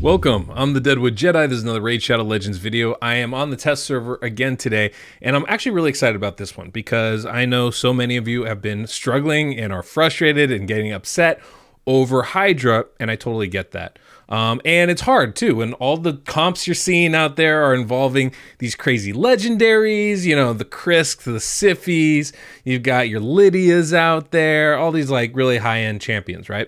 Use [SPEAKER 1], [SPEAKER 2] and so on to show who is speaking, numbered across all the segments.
[SPEAKER 1] Welcome, I'm the Deadwood Jedi. This is another Raid Shadow Legends video. I am on the test server again today, and I'm actually really excited about this one because I know so many of you have been struggling and are frustrated and getting upset over Hydra, and I totally get that. And it's hard too, and all the comps you're seeing out there are involving these crazy legendaries, you know, the Krisk, the Sifis, you've got your Lydias out there, all these like really high-end champions, right?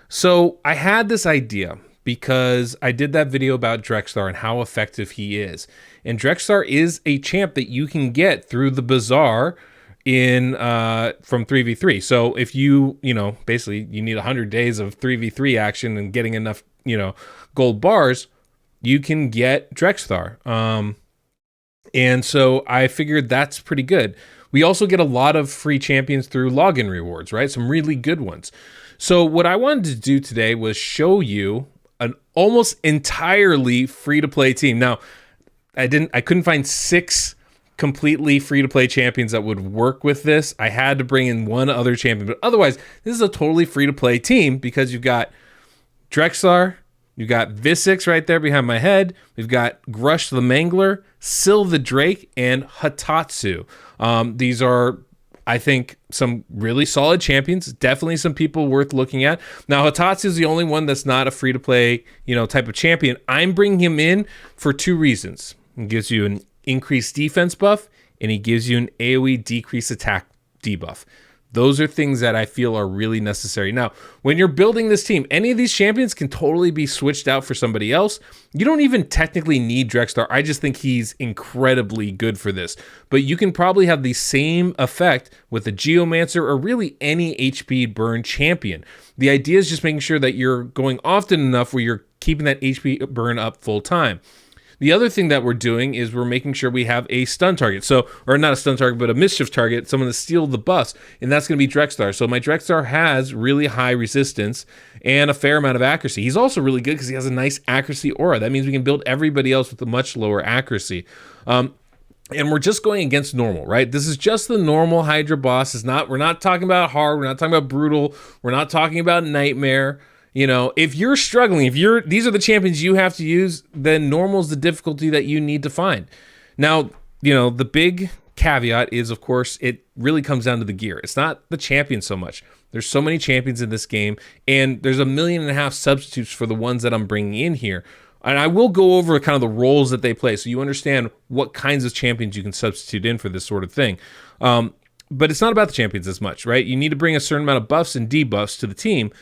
[SPEAKER 1] So I had this idea because I did that video about Drexthar and how effective he is. And Drexthar is a champ that you can get through the bazaar in from 3v3. So if you basically you need 100 days of 3v3 action and getting enough, gold bars, you can get Drexthar. And so I figured that's pretty good. We also get a lot of free champions through login rewards, right? Some really good ones. So what I wanted to do today was show you an almost entirely free-to-play team. Now, I couldn't find 6 completely free-to-play champions that would work with this. I had to bring in one other champion, but otherwise, this is a totally free-to-play team because you've got Drexthar, you've got Visix right there behind my head, we've got Grush the Mangler, Syl the Drake, and Hatatsu. These are, I think, some really solid champions. Definitely some people worth looking at. Now, Hatatsu is the only one that's not a free-to-play, type of champion. I'm bringing him in for 2 reasons. He gives you an increased defense buff, and he gives you an AoE decreased attack debuff. Those are things that I feel are really necessary. Now, when you're building this team, any of these champions can totally be switched out for somebody else. You don't even technically need Drexthar. I just think he's incredibly good for this. But you can probably have the same effect with a Geomancer or really any HP burn champion. The idea is just making sure that you're going often enough where you're keeping that HP burn up full time. The other thing that we're doing is we're making sure we have a stun target. So, or not a stun target, but a mischief target, someone to steal the buffs, and that's going to be Drexthar. So my Drexthar has really high resistance and a fair amount of accuracy. He's also really good because he has a nice accuracy aura. That means we can build everybody else with a much lower accuracy. And we're just going against normal, right? This is just the normal Hydra boss. We're not talking about hard, we're not talking about brutal, we're not talking about nightmare. If you're struggling, these are the champions you have to use, then normal is the difficulty that you need to find. Now, the big caveat is, of course, it really comes down to the gear. It's not the champion so much. There's so many champions in this game, and there's 1.5 million substitutes for the ones that I'm bringing in here. And I will go over kind of the roles that they play so you understand what kinds of champions you can substitute in for this sort of thing. But it's not about the champions as much, right? You need to bring a certain amount of buffs and debuffs to the team.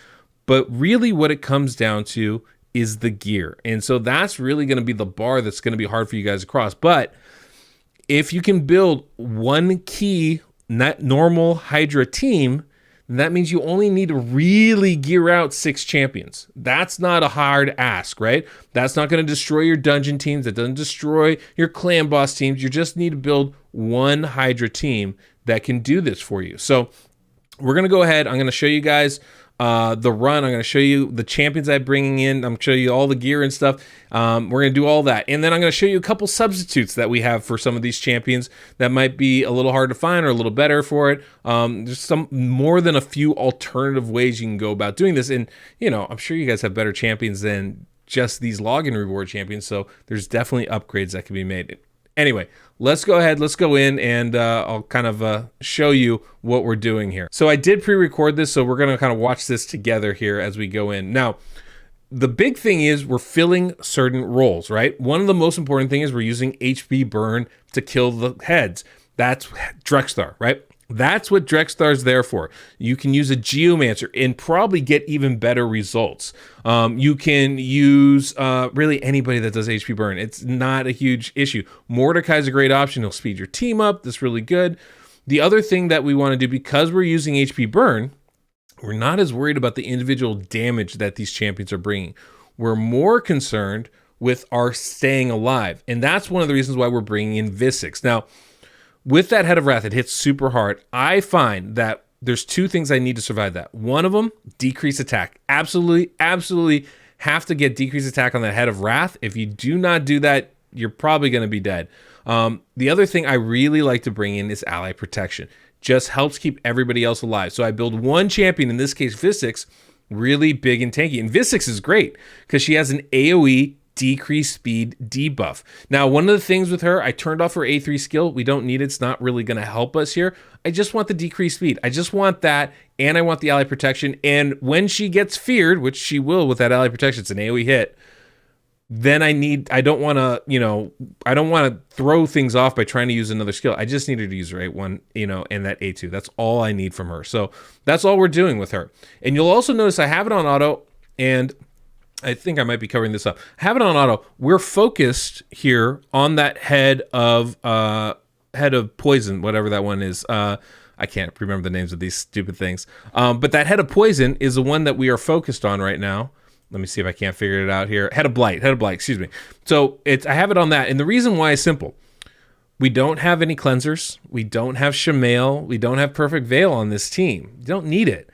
[SPEAKER 1] But really what it comes down to is the gear. And so that's really going to be the bar that's going to be hard for you guys to cross. But if you can build one key normal Hydra team, then that means you only need to really gear out 6 champions. That's not a hard ask, right? That's not going to destroy your dungeon teams. That doesn't destroy your clan boss teams. You just need to build one Hydra team that can do this for you. So we're going to go ahead. I'm going to show you guys the run. I'm going to show you the champions I'm bringing in. I'm going to show you all the gear and stuff. We're going to do all that. And then I'm going to show you a couple substitutes that we have for some of these champions that might be a little hard to find or a little better for it. There's some more than a few alternative ways you can go about doing this. And, I'm sure you guys have better champions than just these login reward champions. So there's definitely upgrades that can be made. Anyway, let's go ahead, let's go in, and I'll kind of show you what we're doing here. So I did pre-record this, so we're going to kind of watch this together here as we go in. Now, the big thing is we're filling certain roles, right? One of the most important things is we're using HP burn to kill the heads. That's Drexthar, right? That's what Drexthar's there for. You can use a Geomancer and probably get even better results. You can use really anybody that does HP burn. It's not a huge issue. Mordecai's a great option. He'll speed your team up. That's really good. The other thing that we want to do, because we're using HP burn, we're not as worried about the individual damage that these champions are bringing. We're more concerned with our staying alive. And that's one of the reasons why we're bringing in Visix. Now, with that Head of Wrath, it hits super hard. I find that there's 2 things I need to survive that. One of them, decrease attack. Absolutely have to get decreased attack on that Head of Wrath. If you do not do that, you're probably going to be dead. The other thing I really like to bring in is ally protection. Just helps keep everybody else alive. So I build one champion, in this case Visix, really big and tanky. And Visix is great because she has an AoE decreased speed debuff. Now, one of the things with her, I turned off her A3 skill. We don't need it. It's not really going to help us here. I just want the decreased speed. I just want that, and I want the ally protection. And when she gets feared, which she will with that ally protection, it's an AoE hit, then I don't want to throw things off by trying to use another skill. I just need her to use her A1, and that A2. That's all I need from her. So that's all we're doing with her. And you'll also notice I have it on auto, and I think I might be covering this up. I have it on auto. We're focused here on that head of poison, whatever that one is. I can't remember the names of these stupid things. But that head of poison is the one that we are focused on right now. Let me see if I can't figure it out here. Head of blight, excuse me. So I have it on that. And the reason why is simple. We don't have any cleansers. We don't have Shamail. We don't have Perfect Veil on this team. You don't need it.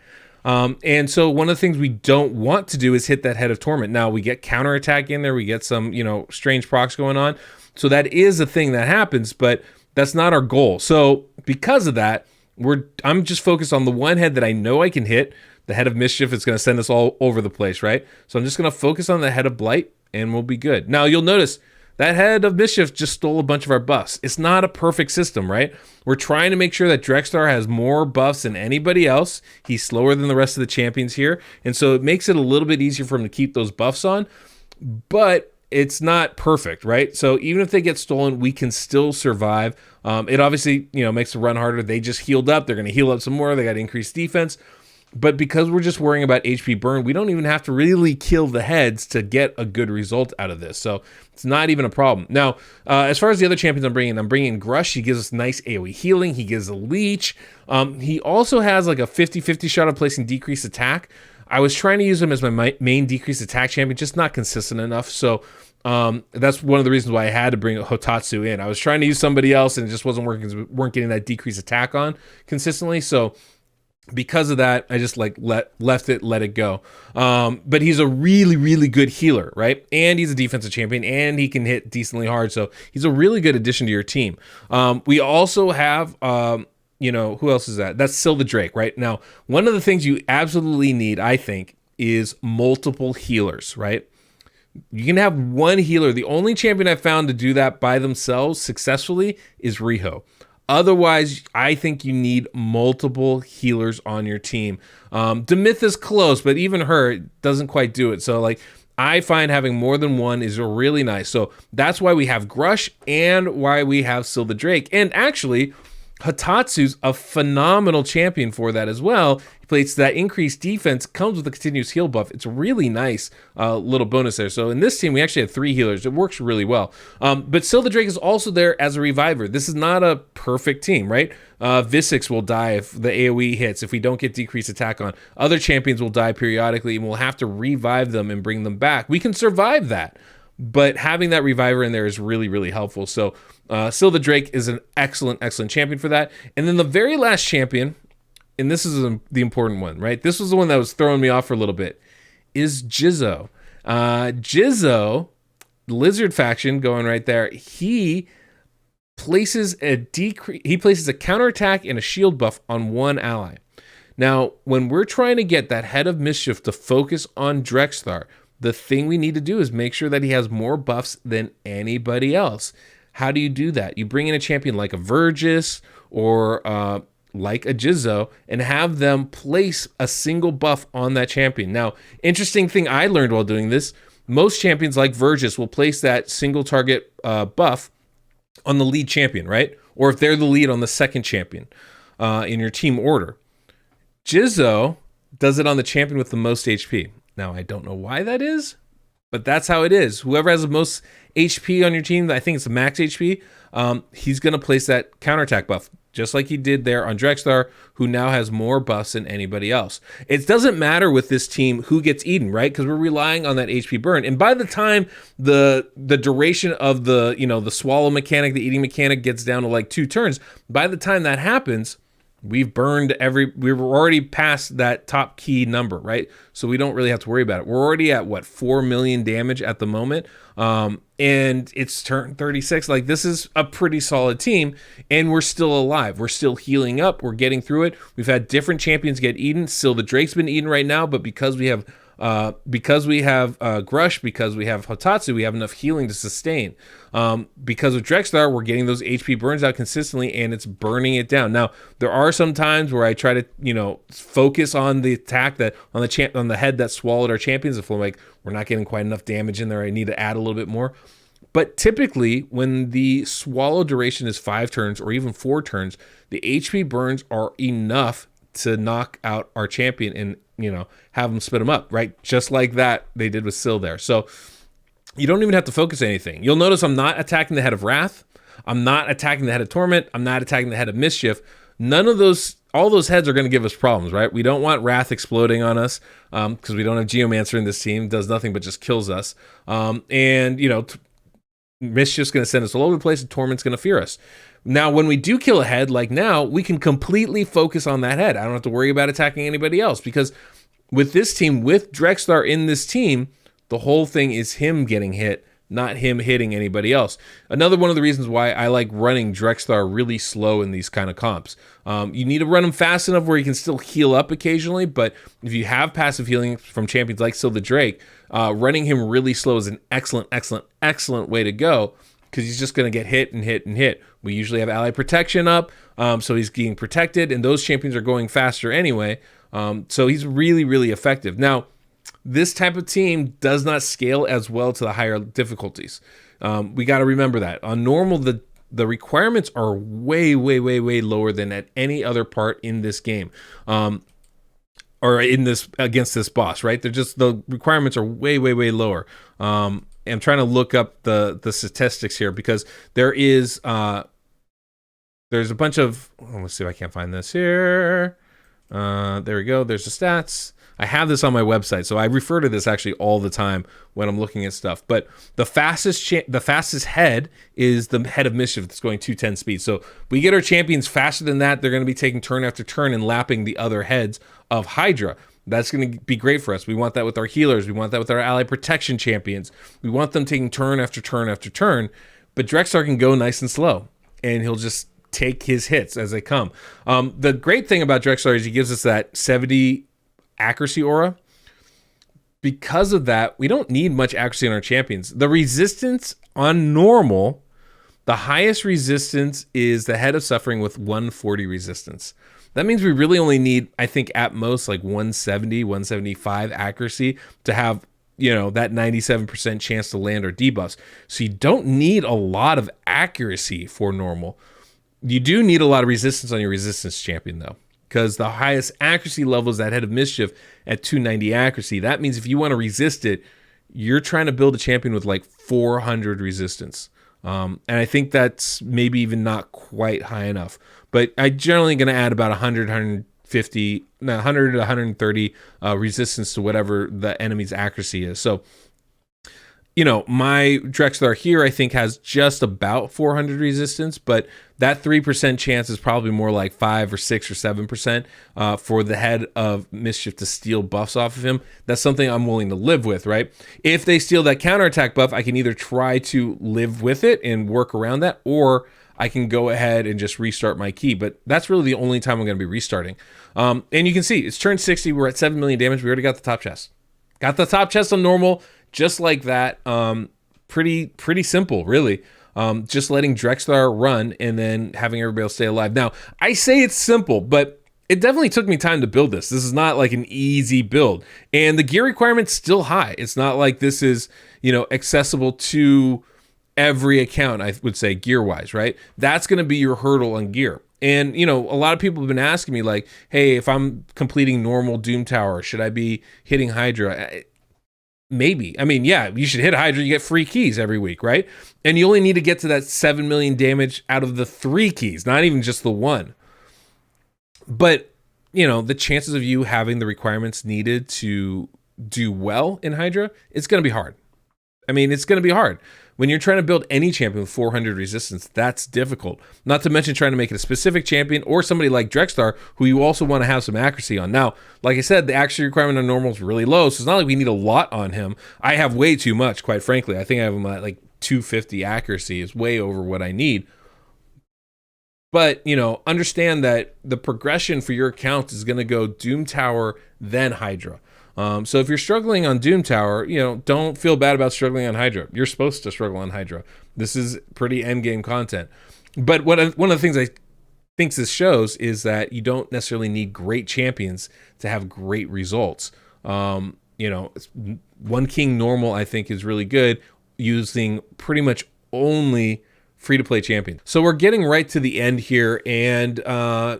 [SPEAKER 1] And so one of the things we don't want to do is hit that Head of Torment. Now we get counterattack in there. We get some, strange procs going on. So that is a thing that happens, but that's not our goal. So because of that, I'm just focused on the one head that I know I can hit. The Head of Mischief is going to send us all over the place, right? So I'm just going to focus on the Head of Blight, and we'll be good. Now, you'll notice that Head of Mischief just stole a bunch of our buffs. It's not a perfect system, right? We're trying to make sure that Drexthar has more buffs than anybody else. He's slower than the rest of the champions here, and so it makes it a little bit easier for him to keep those buffs on, but it's not perfect, right? So even if they get stolen, we can still survive. It obviously, makes the run harder. They just healed up. They're going to heal up some more. They got increased defense. But because we're just worrying about HP burn, we don't even have to really kill the heads to get a good result out of this. So it's not even a problem. Now, as far as the other champions I'm bringing Grush. He gives us nice AoE healing. He gives a leech. He also has like a 50-50 shot of placing decreased attack. I was trying to use him as my main decreased attack champion, just not consistent enough. So that's one of the reasons why I had to bring Hotatsu in. I was trying to use somebody else and it just wasn't working because we weren't getting that decreased attack on consistently. So because of that, I just let it go. But he's a really, really good healer, right? And he's a defensive champion, and he can hit decently hard. So he's a really good addition to your team. We also have, who else is that? That's Syl the Drake, right? Now, one of the things you absolutely need, I think, is multiple healers, right? You can have one healer. The only champion I've found to do that by themselves successfully is Riho. Otherwise, I think you need multiple healers on your team. Demyth is close, but even her doesn't quite do it. So, I find having more than one is really nice. So that's why we have Grush and why we have Syl the Drake. And actually, Hatatsu's a phenomenal champion for that as well. He plays that increased defense, comes with a continuous heal buff. It's a really nice little bonus there. So in this team, we actually have 3 healers. It works really well. But Syl the Drake is also there as a reviver. This is not a perfect team, right? Visix will die if the AoE hits, if we don't get decreased attack on. Other champions will die periodically, and we'll have to revive them and bring them back. We can survive that. But having that reviver in there is really, really helpful. So Syl the Drake is an excellent, excellent champion for that. And then the very last champion, and this is the important one, right? This was the one that was throwing me off for a little bit, is Jizzo. Jizzo, Lizard faction going right there, he places a counterattack and a shield buff on one ally. Now, when we're trying to get that Head of Mischief to focus on Drexthar, the thing we need to do is make sure that he has more buffs than anybody else. How do you do that? You bring in a champion like a Vergis or like a Jizzo and have them place a single buff on that champion. Now, interesting thing I learned while doing this, most champions like Vergis will place that single target buff on the lead champion, right? Or if they're the lead, on the second champion in your team order. Jizzo does it on the champion with the most HP. Now, I don't know why that is, but that's how it is. Whoever has the most HP on your team, I think it's the max HP, he's going to place that counterattack buff, just like he did there on Drexthar, who now has more buffs than anybody else. It doesn't matter with this team who gets eaten, right? Because we're relying on that HP burn. And by the time the duration of the swallow mechanic, the eating mechanic gets down to 2 turns, by the time that happens, we've burned we were already past that top key number, right? So we don't really have to worry about it. We're already at what, 4 million damage at the moment. And it's turn 36. Like, this is a pretty solid team, and we're still alive. We're still healing up. We're getting through it. We've had different champions get eaten. Still, the Drake's been eaten right now, but because we have Grush, because we have Hotatsu, we have enough healing to sustain. Because of Drexthar, we're getting those HP burns out consistently, and it's burning it down. Now, there are some times where I try to, focus on the attack that on the head that swallowed our champions. If I'm like, we're not getting quite enough damage in there, I need to add a little bit more. But typically, when the swallow duration is 5 turns or even 4 turns, the HP burns are enough to knock out our champion and, have them spit them up, right? Just like that they did with Syl there. So you don't even have to focus anything. You'll notice I'm not attacking the head of Wrath. I'm not attacking the head of Torment. I'm not attacking the head of Mischief. All those heads are going to give us problems, right? We don't want Wrath exploding on us because we don't have Geomancer in this team. It does nothing but just kills us. Mischief's going to send us all over the place, and Torment's going to fear us. Now, when we do kill a head, like now, we can completely focus on that head. I don't have to worry about attacking anybody else, because with this team, with Drexthar in this team, the whole thing is him getting hit, not him hitting anybody else. Another one of the reasons why I like running Drexthar really slow in these kind of comps. You need to run him fast enough where you can still heal up occasionally, but if you have passive healing from champions like Syl the Drake, running him really slow is an excellent way to go, because he's just going to get hit and hit and hit. We usually have ally protection up, so he's getting protected, and those champions are going faster anyway, so he's really effective. Now, this type of team does not scale as well to the higher difficulties. We got to remember that. On normal, the requirements are way lower than at any other part in this game. Or in this against this boss, right? The requirements are way lower. I'm trying to look up the statistics here, because there's a bunch of, let's see if I can't find this here. There we go. There's the stats. I have this on my website, so I refer to this actually all the time when I'm looking at stuff. But the fastest head is the head of Mischief that's going 210 speed. So we get our champions faster than that, they're going to be taking turn after turn and lapping the other heads of Hydra. That's going to be great for us. We want that with our healers. We want that with our ally protection champions. We want them taking turn after turn after turn. But Drexthar can go nice and slow, and he'll just take his hits as they come. The great thing about Drexthar is he gives us that 70 accuracy aura. Because of that, we don't need much accuracy on our champions. The resistance on normal, the highest resistance is the Head of Suffering with 140 resistance. That means we really only need, I think, at most like 170, 175 accuracy to have, that 97% chance to land our debuffs. So you don't need a lot of accuracy for normal. You do need a lot of resistance on your resistance champion, though, because the highest accuracy level is that Head of Mischief at 290 accuracy. That means if you want to resist it, you're trying to build a champion with like 400 resistance. And I think that's maybe even not quite high enough. But I generally going to add about 100 to 130 resistance to whatever the enemy's accuracy is. So, my Drexthar here, I think, has just about 400 resistance, but that 3% chance is probably more like 5 or 6 or 7% for the Head of Mischief to steal buffs off of him. That's something I'm willing to live with, right? If they steal that counterattack buff, I can either try to live with it and work around that, or I can go ahead and just restart my key. But that's really the only time I'm going to be restarting. And you can see, it's turn 60. We're at 7 million damage. We already got the top chest. Got the top chest on normal. Just like that, pretty simple, really. Just letting Drexthar run and then having everybody else stay alive. Now, I say it's simple, but it definitely took me time to build this. This is not like an easy build. And the gear requirement's still high. It's not like this is, accessible to every account, I would say, gear-wise, right? That's going to be your hurdle on gear. And, a lot of people have been asking me, like, hey, if I'm completing normal Doom Tower, should I be hitting Hydra? Maybe. I mean, yeah, you should hit Hydra. You get free keys every week, right? And you only need to get to that 7 million damage out of the 3 keys, not even just the 1. But, the chances of you having the requirements needed to do well in Hydra, it's going to be hard. I mean, it's going to be hard. when you're trying to build any champion with 400 resistance, that's difficult. Not to mention trying to make it a specific champion or somebody like Drexthar, who you also want to have some accuracy on. Now, like I said, the accuracy requirement on normal is really low, so it's not like we need a lot on him. I have way too much, quite frankly. I think I have him at like 250 accuracy, is way over what I need. But, you know, understand that the progression for your account is going to go Doom Tower, then Hydra. So if you're struggling on Doom Tower, you know, don't feel bad about struggling on Hydra. You're supposed to struggle on Hydra. This is pretty endgame content. But one of the things I think this shows is that you don't necessarily need great champions to have great results. You know, One King normal, I think, is really good, using pretty much only free-to-play champion. So we're getting right to the end here, and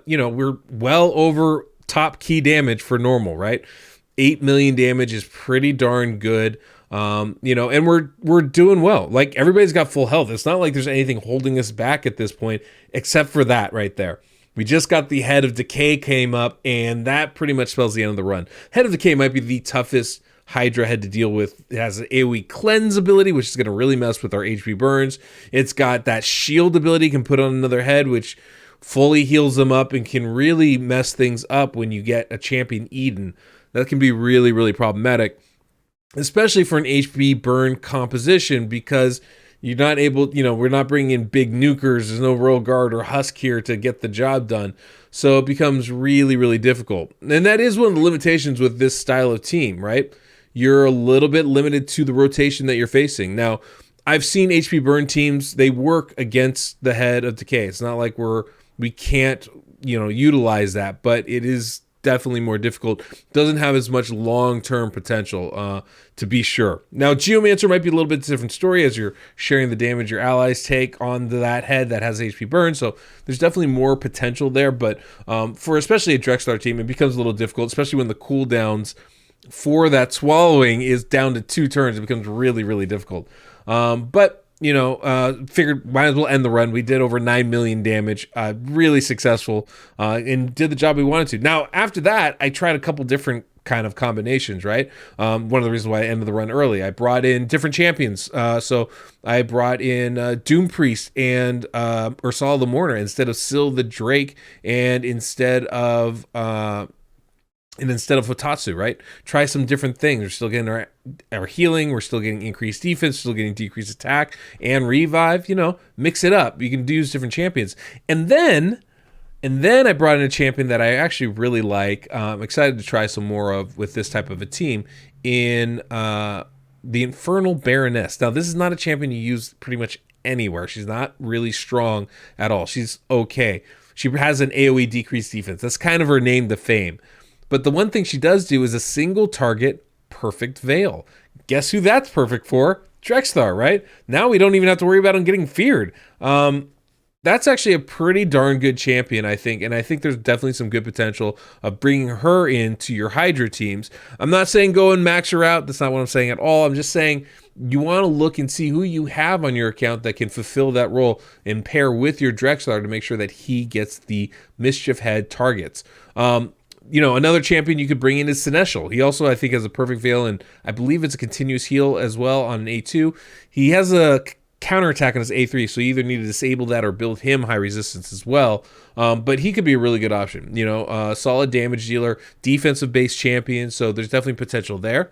[SPEAKER 1] you know, we're well over top key damage for normal, right? 8 million damage is pretty darn good. You know, and we're doing well. Like, everybody's got full health. It's not like there's anything holding us back at this point, except for that right there. We just got the Head of Decay came up, and that pretty much spells the end of the run. Head of Decay might be the toughest Hydra head to deal with. It has an AoE cleanse ability, which is going to really mess with our HP burns. It's got that shield ability you can put on another head, which fully heals them up and can really mess things up when you get a champion Eden. That can be really, really problematic, especially for an HP burn composition, because you're not able, you know, we're not bringing in big nukers. There's no Royal Guard or Husk here to get the job done. So it becomes really, really difficult. And that is one of the limitations with this style of team, right? You're a little bit limited to the rotation that you're facing. Now, I've seen HP burn teams, they work against the Head of Decay. It's not like we can't, you know, utilize that, but it is definitely more difficult. Doesn't have as much long-term potential, to be sure. Now, Geomancer might be a little bit different story, as you're sharing the damage your allies take on that head that has HP burn, so there's definitely more potential there, but for especially a Drexthar team, it becomes a little difficult, especially when the cooldowns for that swallowing is down to 2 turns. It becomes really, really difficult. But you know, figured might as well end the run. We did over 9 million damage, really successful, and did the job we wanted to. Now, after that, I tried a couple different kind of combinations, right? One of the reasons why I ended the run early, I brought in different champions. So I brought in Doom Priest and Ursula the Mourner instead of Syl the Drake, and instead of Hotatsu, right? Try some different things. We're still getting our healing. We're still getting increased defense. Still getting decreased attack and revive. You know, mix it up. You can use different champions. And then I brought in a champion that I actually really like. I'm excited to try some more of with this type of a team in the Infernal Baroness. Now, this is not a champion you use pretty much anywhere. She's not really strong at all. She's okay. She has an AoE decreased defense. That's kind of her name to fame. But the one thing she does do is a single target perfect veil. Guess who that's perfect for? Drexthar, right? Now we don't even have to worry about him getting feared. That's actually a pretty darn good champion, I think. And I think there's definitely some good potential of bringing her into your Hydra teams. I'm not saying go and max her out. That's not what I'm saying at all. I'm just saying you want to look and see who you have on your account that can fulfill that role and pair with your Drexthar to make sure that he gets the Mischief Head targets. You know, another champion you could bring in is Seneschal. He also, I think, has a perfect veil, and I believe it's a continuous heal as well on an A2. He has a counterattack on his A3, so you either need to disable that or build him high resistance as well. But he could be a really good option. You know, solid damage dealer, defensive-based champion, so there's definitely potential there.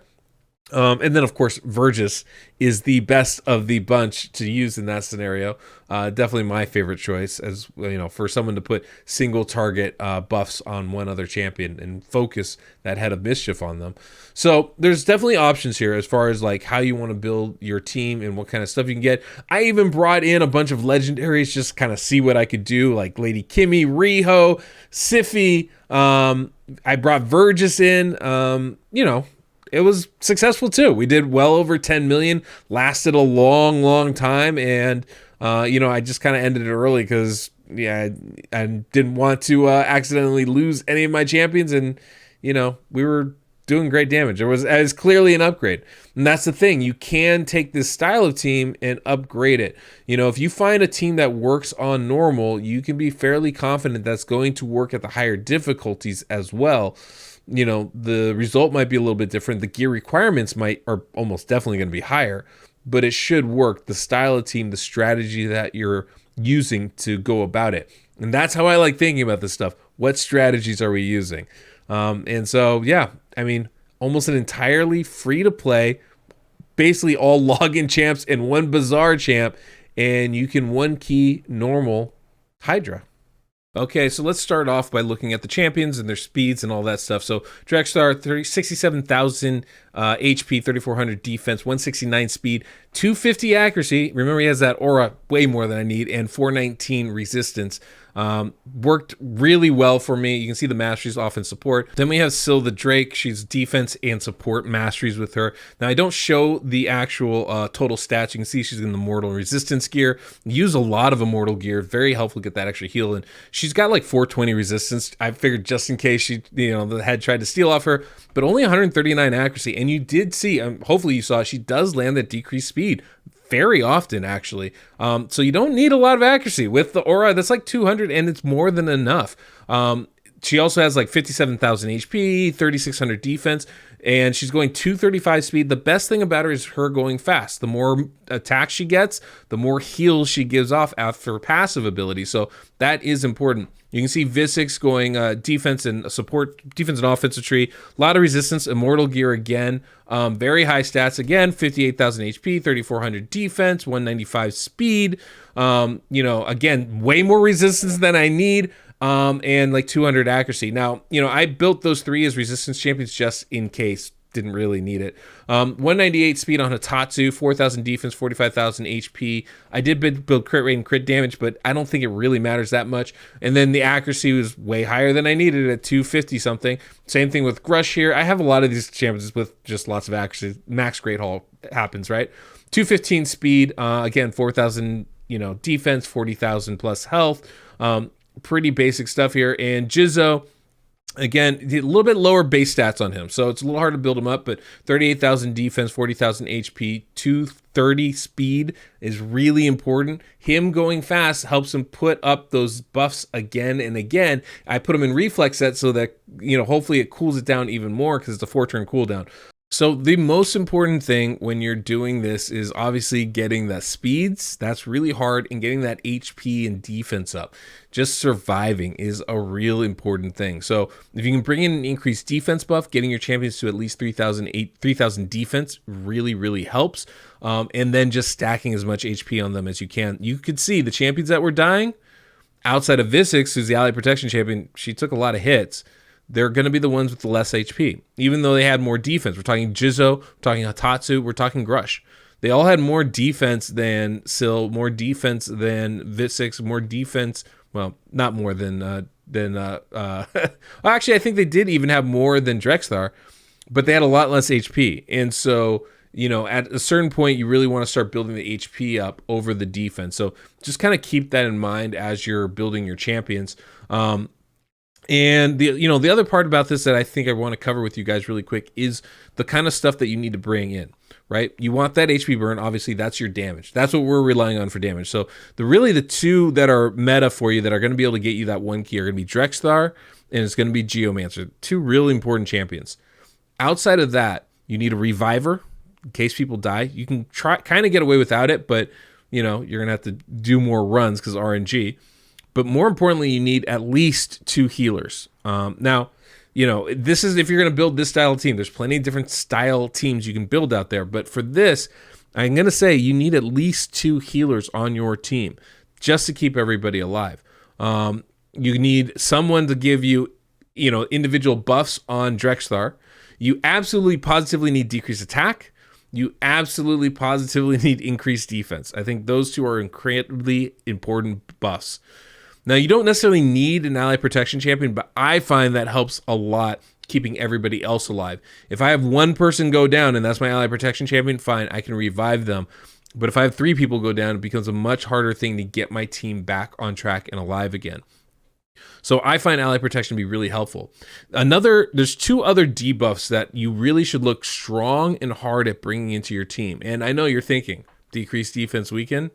[SPEAKER 1] And then, of course, Vergis is the best of the bunch to use in that scenario. Definitely my favorite choice, as you know, for someone to put single target buffs on one other champion and focus that Head of Mischief on them. So there's definitely options here as far as like how you want to build your team and what kind of stuff you can get. I even brought in a bunch of legendaries just kind of see what I could do, like Lady Kimmy, Riho, Sify. I brought Vergis in. You know, it was successful too. We did well over 10 million, lasted a long, long time. And, you know, I just kind of ended it early because, yeah, I didn't want to accidentally lose any of my champions. And, you know, we were doing great damage. It was clearly an upgrade. And that's the thing. You can take this style of team and upgrade it. You know, if you find a team that works on normal, you can be fairly confident that's going to work at the higher difficulties as well. You know, the result might be a little bit different. The gear requirements are almost definitely going to be higher, but it should work. The style of team, the strategy that you're using to go about it. And that's how I like thinking about this stuff. What strategies are we using? And so, yeah, I mean, almost an entirely free to play, basically all login champs and one bazaar champ, and you can one key normal Hydra. Okay, so let's start off by looking at the champions and their speeds and all that stuff. So Drexthar, 67,000 HP, 3,400 defense, 169 speed, 250 accuracy. Remember, he has that aura, way more than I need, and 419 resistance. Worked really well for me. You can see the masteries off in support. Then we have Syl the Drake. She's defense and support masteries with her. Now, I don't show the actual total stats. You can see she's in the mortal resistance gear. Use a lot of immortal gear. Very helpful to get that extra heal. And she's got like 420 resistance. I figured just in case she, the head tried to steal off her, but only 139 accuracy. And you did see, hopefully you saw, she does land that decreased speed very often, actually. So you don't need a lot of accuracy with the aura. That's like 200, and it's more than enough. She also has like 57,000 HP, 3,600 defense, and she's going 235 speed. The best thing about her is her going fast. The more attacks she gets, the more heals she gives off after her passive ability. So that is important. You can see Visix going defense and support, defense and offensive tree. A lot of resistance, immortal gear again. Very high stats again, 58,000 HP, 3,400 defense, 195 speed. Again, way more resistance than I need. And like 200 accuracy. Now, I built those three as resistance champions just in case. Didn't really need it. 198 speed on Hatatsu, 4,000 defense, 45,000 HP. I did build crit rate and crit damage, but I don't think it really matters that much. And then the accuracy was way higher than I needed at 250 something. Same thing with Grush here. I have a lot of these champions with just lots of accuracy. Max Great Hall happens, right? 215 speed, again, 4,000, defense, 40,000 plus health. Pretty basic stuff here. And Jizzo, again, a little bit lower base stats on him, so it's a little hard to build him up, but 38,000 defense, 40,000 HP, 230 speed is really important. Him going fast helps him put up those buffs again and again. I put him in reflex set so that, hopefully it cools it down even more because it's a 4-turn cooldown. So the most important thing when you're doing this is obviously getting the speeds. That's really hard, and getting that HP and defense up. Just surviving is a real important thing. So if you can bring in an increased defense buff, getting your champions to at least 3,000 defense really, really helps. And then just stacking as much HP on them as you can. You could see the champions that were dying, outside of Visix, who's the ally protection champion, she took a lot of hits. They're going to be the ones with the less HP, even though they had more defense. We're talking Jizzo, we're talking Hatatsu, we're talking Grush. They all had more defense than Syl, more defense than Visix, more defense. Well, not more than actually, I think they did even have more than Drexthar, but they had a lot less HP. And so, at a certain point, you really want to start building the HP up over the defense. So just kind of keep that in mind as you're building your champions. And the other part about this that I think I want to cover with you guys really quick is the kind of stuff that you need to bring in, right? You want that HP burn. Obviously, that's your damage. That's what we're relying on for damage. So the two that are meta for you that are going to be able to get you that one key are going to be Drexthar, and it's going to be Geomancer. Two really important champions. Outside of that, you need a Reviver in case people die. You can kind of get away without it, but you're going to have to do more runs because RNG. But more importantly, you need at least 2 healers. Now, this is if you're going to build this style of team. There's plenty of different style teams you can build out there. But for this, I'm going to say you need at least 2 healers on your team just to keep everybody alive. You need someone to give you, individual buffs on Drexthar. You absolutely positively need decreased attack. You absolutely positively need increased defense. I think those two are incredibly important buffs. Now, you don't necessarily need an ally protection champion, but I find that helps a lot keeping everybody else alive. If I have one person go down and that's my ally protection champion, fine, I can revive them. But if I have 3 people go down, it becomes a much harder thing to get my team back on track and alive again. So I find ally protection to be really helpful. There's 2 other debuffs that you really should look strong and hard at bringing into your team. And I know you're thinking, decreased defense weaken?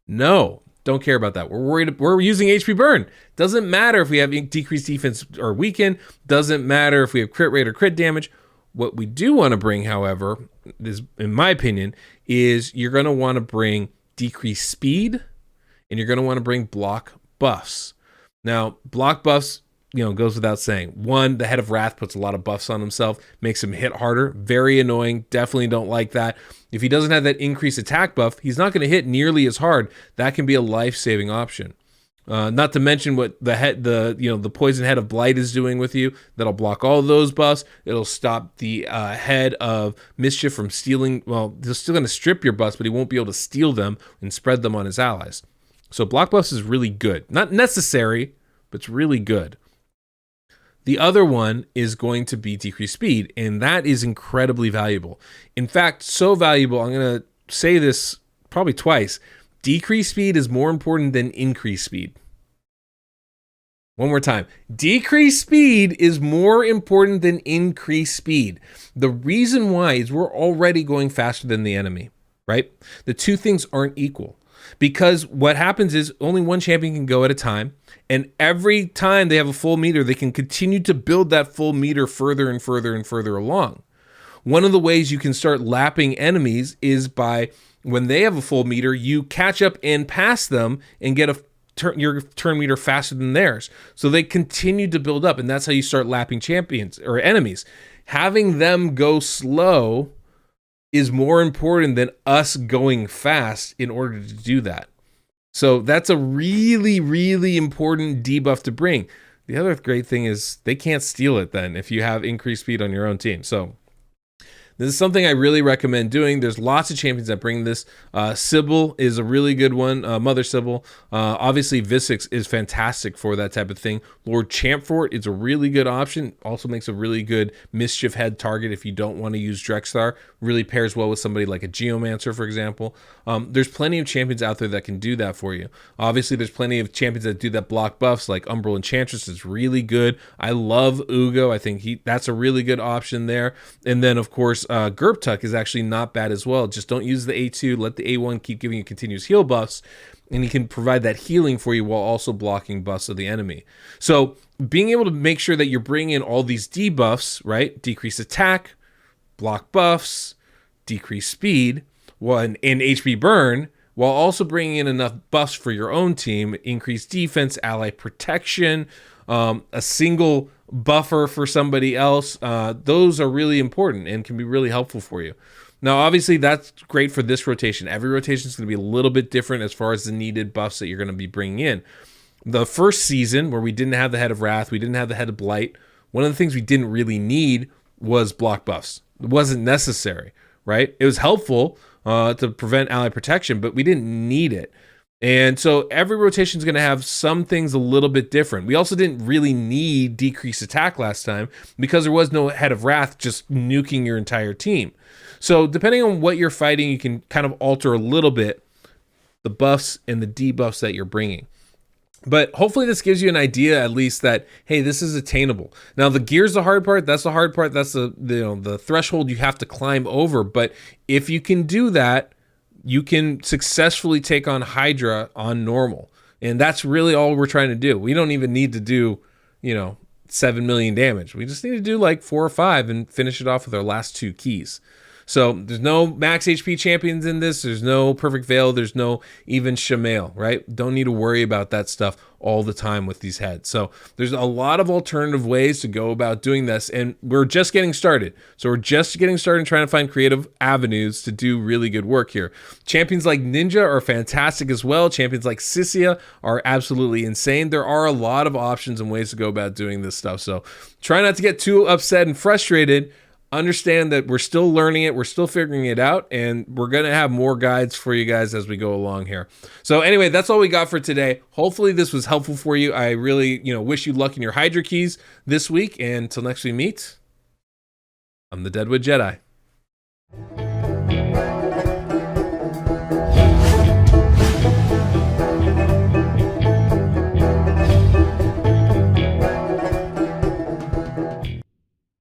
[SPEAKER 1] No. Don't care about that. We're using HP burn. Doesn't matter if we have decreased defense or weaken. Doesn't matter if we have crit rate or crit damage. What we do want to bring, however, is, in my opinion, is you're going to want to bring decreased speed, and you're going to want to bring block buffs. Now, block buffs, goes without saying. One, the Head of Wrath puts a lot of buffs on himself, makes him hit harder. Very annoying. Definitely don't like that. If he doesn't have that increased attack buff, he's not going to hit nearly as hard. That can be a life-saving option. Not to mention what the poison Head of Blight is doing with you. That'll block all of those buffs. It'll stop the Head of Mischief from stealing. Well, he's still going to strip your buffs, but he won't be able to steal them and spread them on his allies. So block buffs is really good. Not necessary, but it's really good. The other one is going to be decreased speed, and that is incredibly valuable. In fact, so valuable, I'm going to say this probably twice. Decreased speed is more important than increased speed. One more time. Decreased speed is more important than increased speed. The reason why is we're already going faster than the enemy, right? The two things aren't equal. Because what happens is only one champion can go at a time, and every time they have a full meter, they can continue to build that full meter further and further and further along. One of the ways you can start lapping enemies is by, when they have a full meter, you catch up and pass them and get your turn meter faster than theirs. So they continue to build up, and that's how you start lapping champions or enemies. Having them go slow is more important than us going fast in order to do that. So that's a really, really important debuff to bring. The other great thing is they can't steal it then if you have increased speed on your own team. So this is something I really recommend doing. There's lots of champions that bring this. Sybil is a really good one. Mother Sybil. Obviously, Visix is fantastic for that type of thing. Lord Champfort is a really good option. Also makes a really good Mischief Head target if you don't want to use Drexthar. Really pairs well with somebody like a Geomancer, for example. There's plenty of champions out there that can do that for you. Obviously, there's plenty of champions that do that block buffs, like Umbral Enchantress is really good. I love Ugo. I think that's a really good option there. And then, of course, Gerptuck is actually not bad as well. Just don't use the A2. Let the A1 keep giving you continuous heal buffs, and he can provide that healing for you while also blocking buffs of the enemy. So being able to make sure that you're bringing in all these debuffs, right? Decreased attack, block buffs, decreased speed, and HP burn, while also bringing in enough buffs for your own team, increased defense, ally protection, a single buffer for somebody else. Those are really important and can be really helpful for you. Now, obviously, that's great for this rotation. Every rotation is going to be a little bit different as far as the needed buffs that you're going to be bringing in. The first season, where we didn't have the Head of Wrath, we didn't have the Head of Blight, one of the things we didn't really need was block buffs. It wasn't necessary, right? It was helpful to prevent ally protection, but we didn't need it. And so every rotation is going to have some things a little bit different. We also didn't really need decreased attack last time because there was no Head of Wrath just nuking your entire team. So depending on what you're fighting, you can kind of alter a little bit the buffs and the debuffs that you're bringing. But hopefully this gives you an idea at least that, hey, this is attainable. Now the gear's the hard part. That's the hard part. That's the threshold you have to climb over. But if you can do that, you can successfully take on Hydra on normal. And that's really all we're trying to do. We don't even need to do, 7 million damage. We just need to do like 4 or 5 and finish it off with our last 2 keys. So there's no max HP champions in this. There's no Perfect Veil. There's no even Shamail, right? Don't need to worry about that stuff all the time with these heads. So there's a lot of alternative ways to go about doing this, and we're just getting started. So we're just getting started trying to find creative avenues to do really good work here. Champions like Ninja are fantastic as well. Champions like Sissia are absolutely insane. There are a lot of options and ways to go about doing this stuff. So try not to get too upset and frustrated. Understand that we're still learning it, we're still figuring it out, and we're going to have more guides for you guys as we go along here. So anyway, that's all we got for today. Hopefully this was helpful for you. I really, wish you luck in your Hydra keys this week, and until next we meet, I'm the Deadwood Jedi.